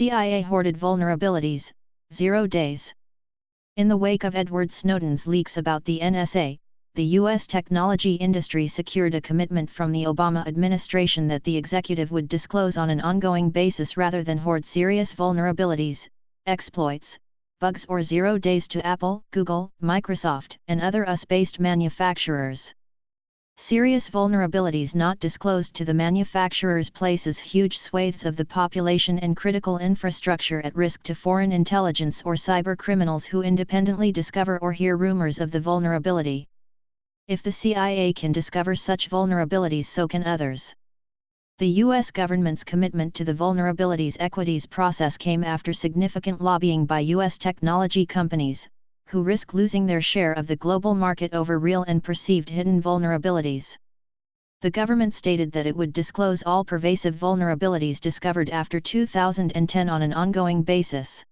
CIA hoarded vulnerabilities, 0 days. In the wake of Edward Snowden's leaks about the NSA, the U.S. technology industry secured a commitment from the Obama administration that the executive would disclose on an ongoing basis rather than hoard serious vulnerabilities, exploits, bugs or 0 days to Apple, Google, Microsoft, and other US-based manufacturers. Serious vulnerabilities not disclosed to the manufacturers places huge swathes of the population and critical infrastructure at risk to foreign intelligence or cyber criminals who independently discover or hear rumors of the vulnerability. If the CIA can discover such vulnerabilities, so can others. The U.S. government's commitment to the vulnerabilities equities process came after significant lobbying by U.S. technology companies, who risk losing their share of the global market over real and perceived hidden vulnerabilities. The government stated that it would disclose all pervasive vulnerabilities discovered after 2010 on an ongoing basis.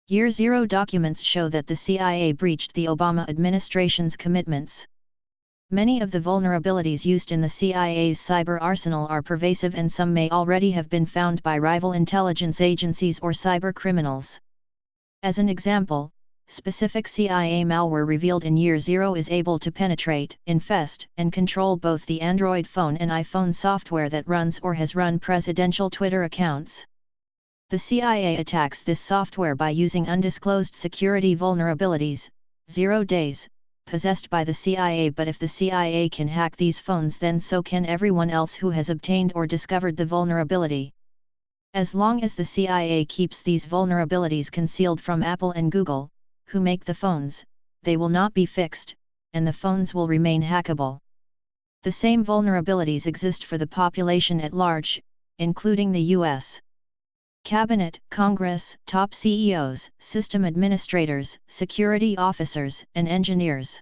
Year Zero documents show that the CIA breached the Obama administration's commitments. Many of the vulnerabilities used in the CIA's cyber arsenal are pervasive, and some may already have been found by rival intelligence agencies or cyber criminals. As an example, specific CIA malware revealed in Year Zero is able to penetrate, infest, and control both the Android phone and iPhone software that runs or has run presidential Twitter accounts. The CIA attacks this software by using undisclosed security vulnerabilities, 0 days, possessed by the CIA. But if the CIA can hack these phones, then so can everyone else who has obtained or discovered the vulnerability. As long as the CIA keeps these vulnerabilities concealed from Apple and Google, who make the phones, they will not be fixed, and the phones will remain hackable. The same vulnerabilities exist for the population at large, including the U.S. Cabinet, Congress, top CEOs, system administrators, security officers, and engineers.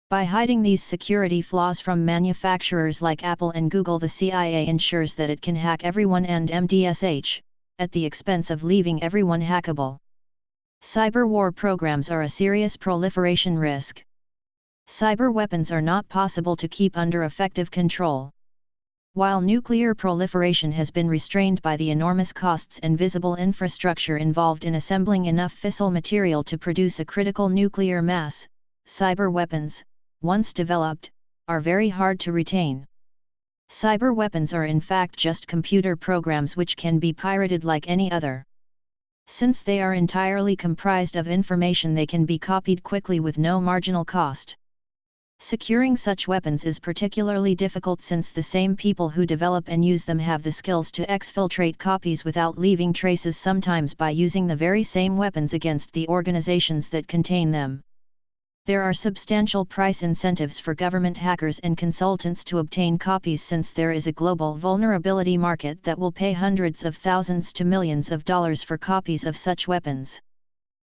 By hiding these security flaws from manufacturers like Apple and Google, the CIA ensures that it can hack everyone and MDSH, at the expense of leaving everyone hackable. Cyber war programs are a serious proliferation risk. Cyber weapons are not possible to keep under effective control. While nuclear proliferation has been restrained by the enormous costs and visible infrastructure involved in assembling enough fissile material to produce a critical nuclear mass, cyber weapons, once developed, are very hard to retain. Cyber weapons are in fact just computer programs which can be pirated like any other. Since they are entirely comprised of information, they can be copied quickly with no marginal cost. Securing such weapons is particularly difficult since the same people who develop and use them have the skills to exfiltrate copies without leaving traces, sometimes by using the very same weapons against the organizations that contain them. There are substantial price incentives for government hackers and consultants to obtain copies, since there is a global vulnerability market that will pay hundreds of thousands to millions of dollars for copies of such weapons.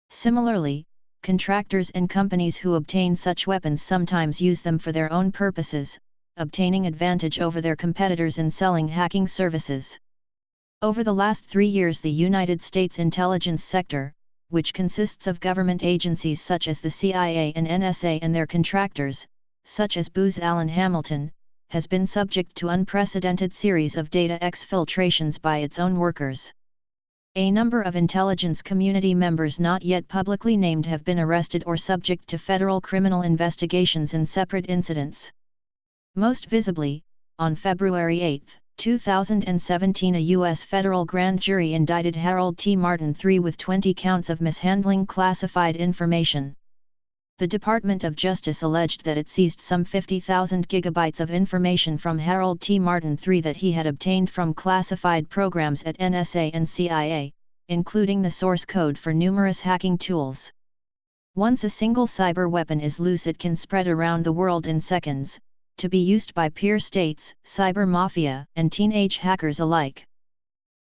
Similarly, contractors and companies who obtain such weapons sometimes use them for their own purposes, obtaining advantage over their competitors in selling hacking services. Over the last 3 years, the United States intelligence sector, which consists of government agencies such as the CIA and NSA and their contractors, such as Booz Allen Hamilton, has been subject to unprecedented series of data exfiltrations by its own workers. A number of intelligence community members not yet publicly named have been arrested or subject to federal criminal investigations in separate incidents. Most visibly, on February 8, 2017, a U.S. federal grand jury indicted Harold T. Martin III with 20 counts of mishandling classified information. The Department of Justice alleged that it seized some 50,000 gigabytes of information from Harold T. Martin III that he had obtained from classified programs at NSA and CIA, including the source code for numerous hacking tools. Once a single cyber weapon is loose, it can spread around the world in seconds, to be used by peer states, cyber mafia, and teenage hackers alike.